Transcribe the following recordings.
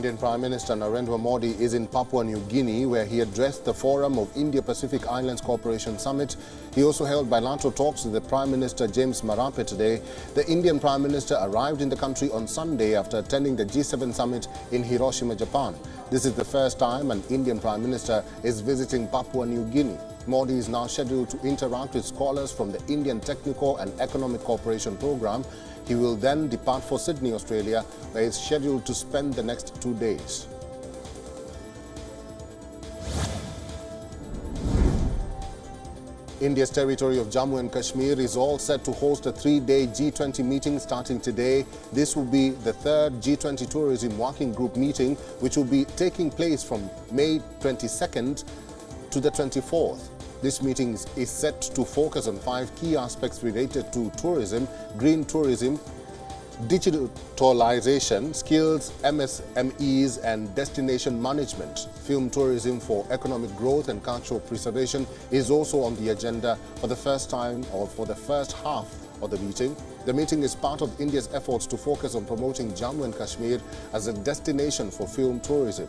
Indian Prime Minister Narendra Modi is in Papua New Guinea, where he addressed the Forum of Indo-Pacific Islands Cooperation Summit. He also held bilateral talks with the Prime Minister James Marape today. The Indian Prime Minister arrived in the country on Sunday after attending the G7 summit in Hiroshima, Japan. This is the first time an Indian Prime Minister is visiting Papua New Guinea. Modi is now scheduled to interact with scholars from the Indian Technical and Economic Cooperation Program. He will then depart for Sydney, Australia, where he is scheduled to spend the next 2 days. India's territory of Jammu and Kashmir is all set to host a 3-day G20 meeting starting today. This will be the third G20 Tourism Working Group meeting, which will be taking place from May 22nd to the 24th. This meeting is set to focus on 5 key aspects related to tourism: green tourism, digitalization, skills, MSMEs and destination management. Film tourism for economic growth and cultural preservation is also on the agenda for the first time, or for the first half of the meeting. The meeting is part of India's efforts to focus on promoting Jammu and Kashmir as a destination for film tourism.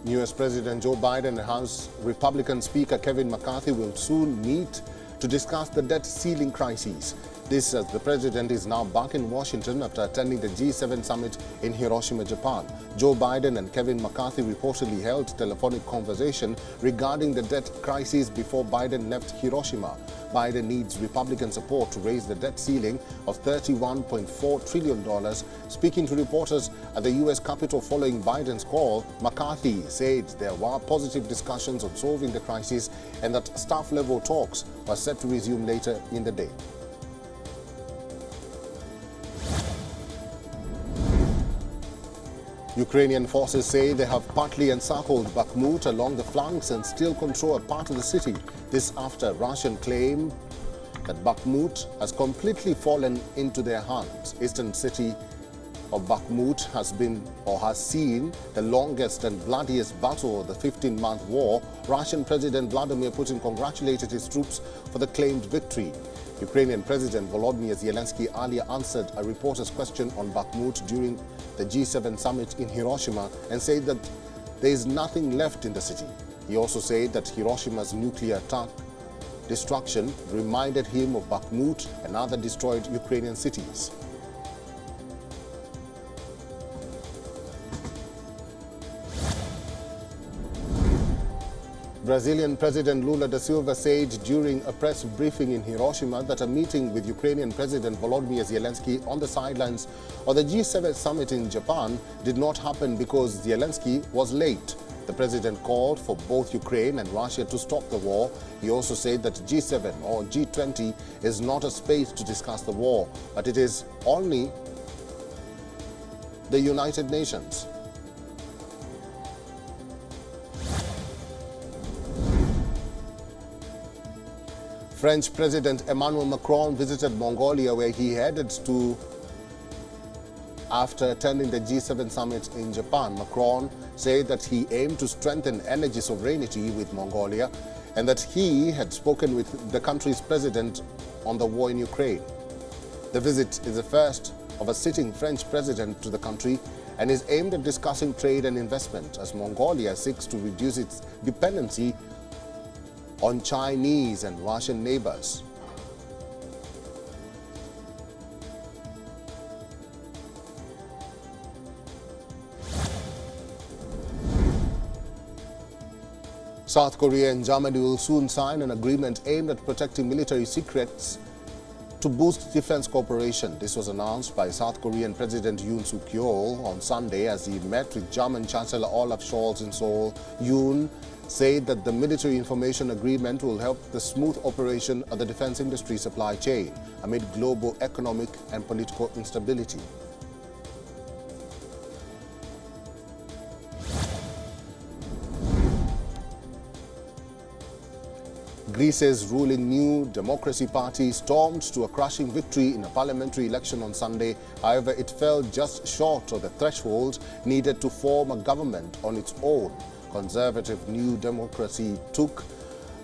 US President Joe Biden and House Republican Speaker Kevin McCarthy will soon meet to discuss the debt ceiling crisis. This as the president is now back in Washington after attending the G7 summit in Hiroshima, Japan. Joe Biden and Kevin McCarthy reportedly held telephonic conversation regarding the debt crisis before Biden left Hiroshima. Biden needs Republican support to raise the debt ceiling of $31.4 trillion. Speaking to reporters at the U.S. Capitol following Biden's call, McCarthy said there were positive discussions on solving the crisis and that staff-level talks were set to resume later in the day. Ukrainian forces say they have partly encircled Bakhmut along the flanks and still control a part of the city. This after Russian claim that Bakhmut has completely fallen into their hands. Eastern city of Bakhmut has seen the longest and bloodiest battle of the 15-month war. Russian President Vladimir Putin congratulated his troops for the claimed victory. Ukrainian President Volodymyr Zelensky earlier answered a reporter's question on Bakhmut during the G7 summit in Hiroshima and said that there is nothing left in the city. He also said that Hiroshima's nuclear attack destruction reminded him of Bakhmut and other destroyed Ukrainian cities. Brazilian President Lula da Silva said during a press briefing in Hiroshima that a meeting with Ukrainian President Volodymyr Zelensky on the sidelines of the G7 summit in Japan did not happen because Zelensky was late. The president called for both Ukraine and Russia to stop the war. He also said that G7 or G20 is not a space to discuss the war, but it is only the United Nations. French President Emmanuel Macron visited Mongolia, where he headed to after attending the G7 summit in Japan. Macron said that he aimed to strengthen energy sovereignty with Mongolia and that he had spoken with the country's president on the war in Ukraine. The visit is the first of a sitting French president to the country and is aimed at discussing trade and investment as Mongolia seeks to reduce its dependency on Chinese and Russian neighbors. South Korea and Germany will soon sign an agreement aimed at protecting military secrets to boost defense cooperation. This was announced by South Korean President Yoon Suk-yeol on Sunday as he met with German Chancellor Olaf Scholz in Seoul. Yoon said that the military information agreement will help the smooth operation of the defense industry supply chain amid global economic and political instability. Greece's ruling New Democracy Party stormed to a crushing victory in a parliamentary election on Sunday. However, it fell just short of the threshold needed to form a government on its own. Conservative New Democracy took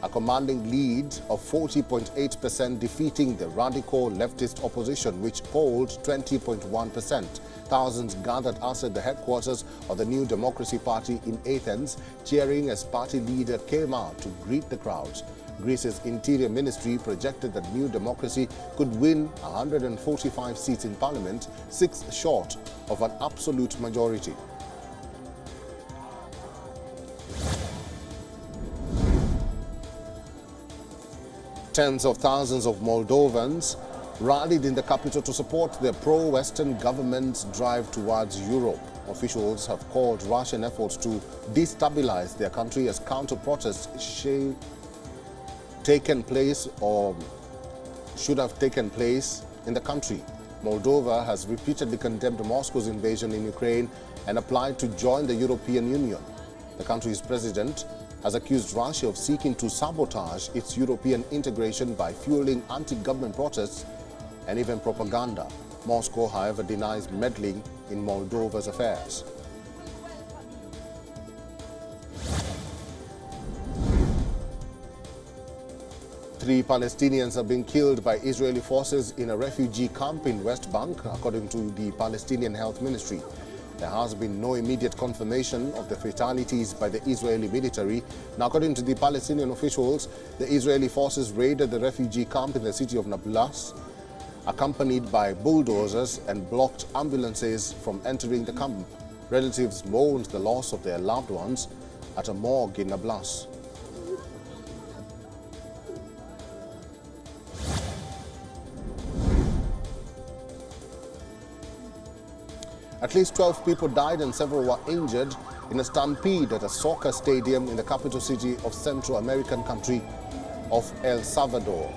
a commanding lead of 40.8%, defeating the radical leftist opposition, which polled 20.1%. Thousands gathered outside the headquarters of the New Democracy Party in Athens, cheering as party leader came out to greet the crowds. Greece's Interior Ministry projected that New Democracy could win 145 seats in parliament, 6 short of an absolute majority. Tens of thousands of Moldovans rallied in the capital to support their pro-Western government's drive towards Europe. Officials have called Russian efforts to destabilize their country as counter-protests taken place or should have taken place in the country. Moldova has repeatedly condemned Moscow's invasion in Ukraine and applied to join the European Union. The country's president has accused Russia of seeking to sabotage its European integration by fueling anti-government protests and even propaganda. Moscow, however, denies meddling in Moldova's affairs. Three Palestinians have been killed by Israeli forces in a refugee camp in West Bank, according to the Palestinian Health Ministry. There has been no immediate confirmation of the fatalities by the Israeli military. Now, according to the Palestinian officials, the Israeli forces raided the refugee camp in the city of Nablus, accompanied by bulldozers, and blocked ambulances from entering the camp. Relatives mourned the loss of their loved ones at a morgue in Nablus. At least 12 people died and several were injured in a stampede at a soccer stadium in the capital city of Central American country of El Salvador.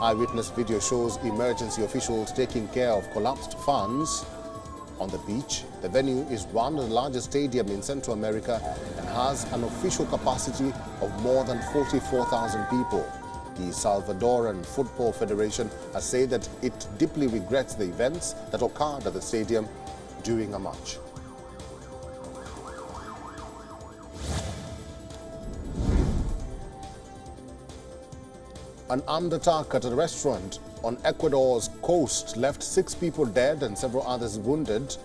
Eyewitness video shows emergency officials taking care of collapsed fans on the beach. The venue is one of the largest stadiums in Central America and has an official capacity of more than 44,000 people. The Salvadoran Football Federation has said that it deeply regrets the events that occurred at the stadium during a match. An armed attack at a restaurant on Ecuador's coast left 6 people dead and several others wounded.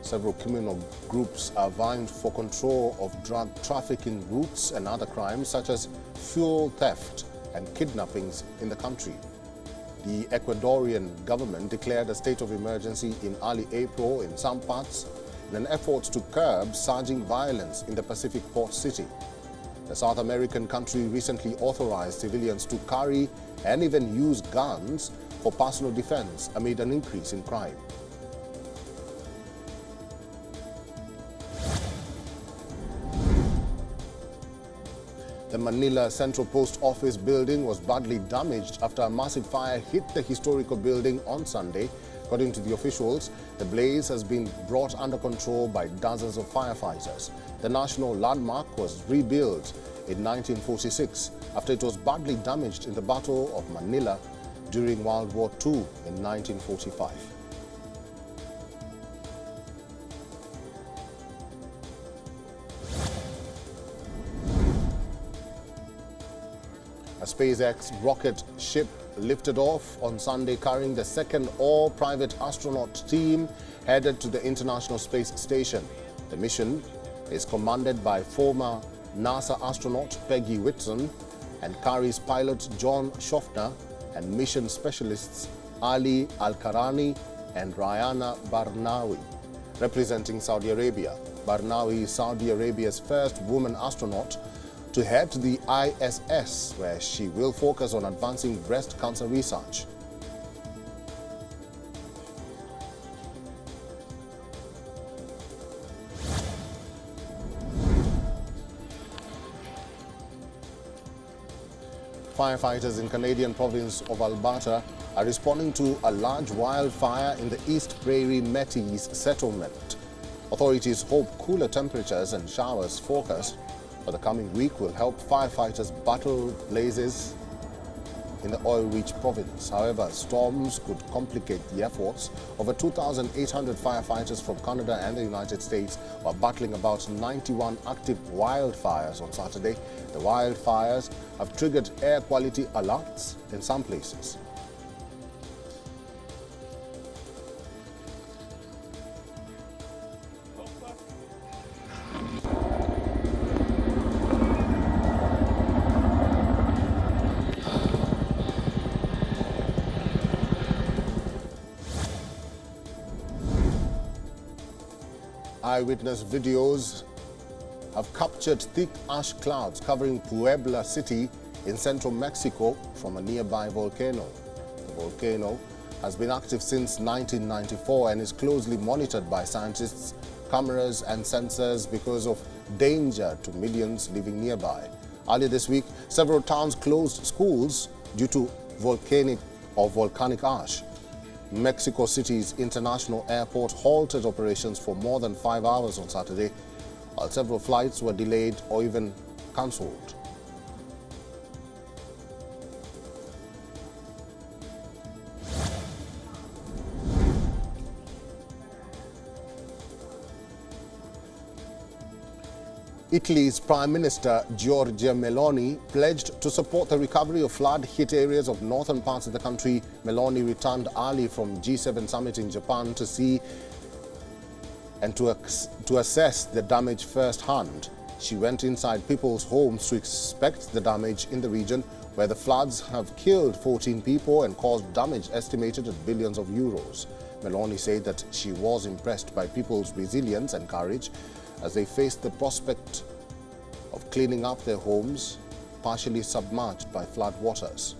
Several criminal groups are vying for control of drug trafficking routes and other crimes such as fuel theft and kidnappings in the country. The Ecuadorian government declared a state of emergency in early April in some parts in an effort to curb surging violence in the Pacific port city. The South American country recently authorized civilians to carry and even use guns for personal defense amid an increase in crime. The Manila Central Post Office building was badly damaged after a massive fire hit the historical building on Sunday. According to the officials, the blaze has been brought under control by dozens of firefighters. The national landmark was rebuilt in 1946 after it was badly damaged in the Battle of Manila during World War II in 1945. A SpaceX rocket ship lifted off on Sunday carrying the second all-private astronaut team headed to the International Space Station. The mission is commanded by former NASA astronaut Peggy Whitson and carries pilot John Shoffner and mission specialists Ali Al-Karani and Rayana Barnawi. Representing Saudi Arabia, Barnawi is Saudi Arabia's first woman astronaut to head to the ISS, where she will focus on advancing breast cancer research. Firefighters in Canadian province of Alberta are responding to a large wildfire in the East Prairie Métis settlement. Authorities hope cooler temperatures and showers forecast for the coming week will help firefighters battle blazes in the oil-rich province. However, storms could complicate the efforts. Over 2,800 firefighters from Canada and the United States were battling about 91 active wildfires on Saturday. The wildfires have triggered air quality alerts in some places. Eyewitness videos have captured thick ash clouds covering Puebla City in central Mexico from a nearby volcano. The volcano has been active since 1994 and is closely monitored by scientists, cameras and sensors because of danger to millions living nearby. Earlier this week, several towns closed schools due to volcanic ash. Mexico City's international airport halted operations for more than 5 hours on Saturday, while several flights were delayed or even cancelled. Italy's Prime Minister Giorgia Meloni pledged to support the recovery of flood-hit areas of northern parts of the country. Meloni returned early from G7 summit in Japan to see and to assess the damage firsthand. She went inside people's homes to inspect the damage in the region, where the floods have killed 14 people and caused damage estimated at billions of euros. Meloni said that she was impressed by people's resilience and courage as they faced the prospect of cleaning up their homes partially submerged by flood waters.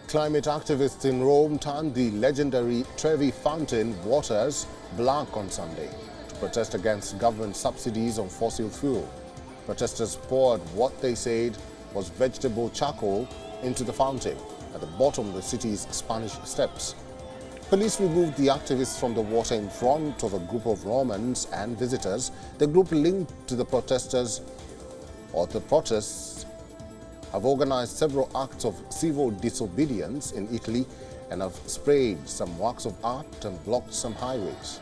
Climate activists in Rome turned the legendary Trevi Fountain waters black on Sunday to protest against government subsidies on fossil fuel. Protesters poured what they said was vegetable charcoal into the fountain at the bottom of the city's Spanish Steps. Police removed the activists from the water in front of a group of Romans and visitors. The group linked to the protests have organized several acts of civil disobedience in Italy and have sprayed some works of art and blocked some highways.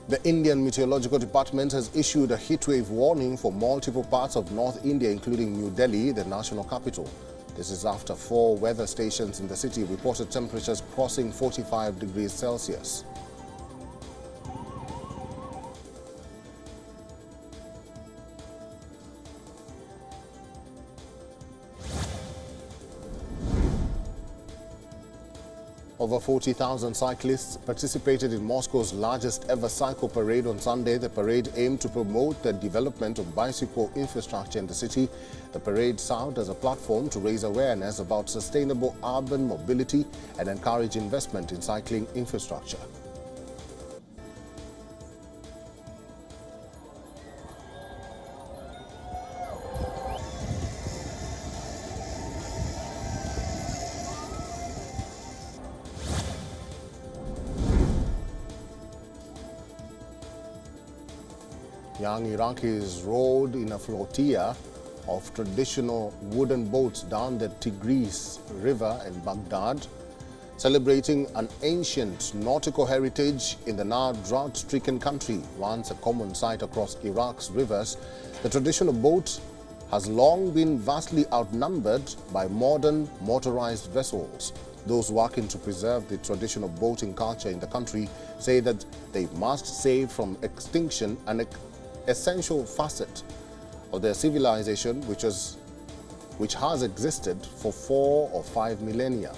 The Indian Meteorological Department has issued a heatwave warning for multiple parts of North India, including New Delhi, the national capital. This is after 4 weather stations in the city reported temperatures crossing 45 degrees Celsius. Over 40,000 cyclists participated in Moscow's largest ever cycle parade on Sunday. The parade aimed to promote the development of bicycle infrastructure in the city. The parade served as a platform to raise awareness about sustainable urban mobility and encourage investment in cycling infrastructure. Young Iraqis rowed in a flotilla of traditional wooden boats down the Tigris River in Baghdad, celebrating an ancient nautical heritage in the now drought-stricken country. Once a common sight across Iraq's rivers, the traditional boat has long been vastly outnumbered by modern motorized vessels. Those working to preserve the traditional boating culture in the country say that they must save from extinction an essential facet of their civilization which has existed for 4 or 5 millennia.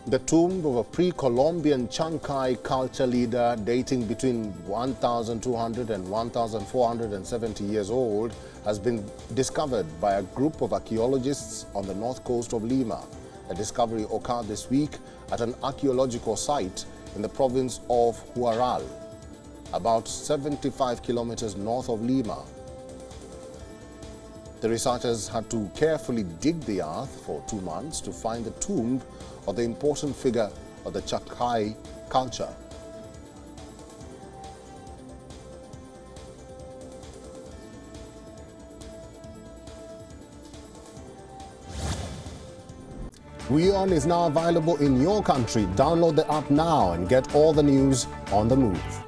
The The tomb of a pre-Columbian Chancay culture leader dating between 1,200 and 1,470 years old has been discovered by a group of archaeologists on the north coast of Lima. The discovery occurred this week at an archaeological site in the province of Huaral, about 75 kilometers north of Lima. The researchers had to carefully dig the earth for 2 months to find the tomb of the important figure of the Chancay culture. WION is now available in your country. Download the app now and get all the news on the move.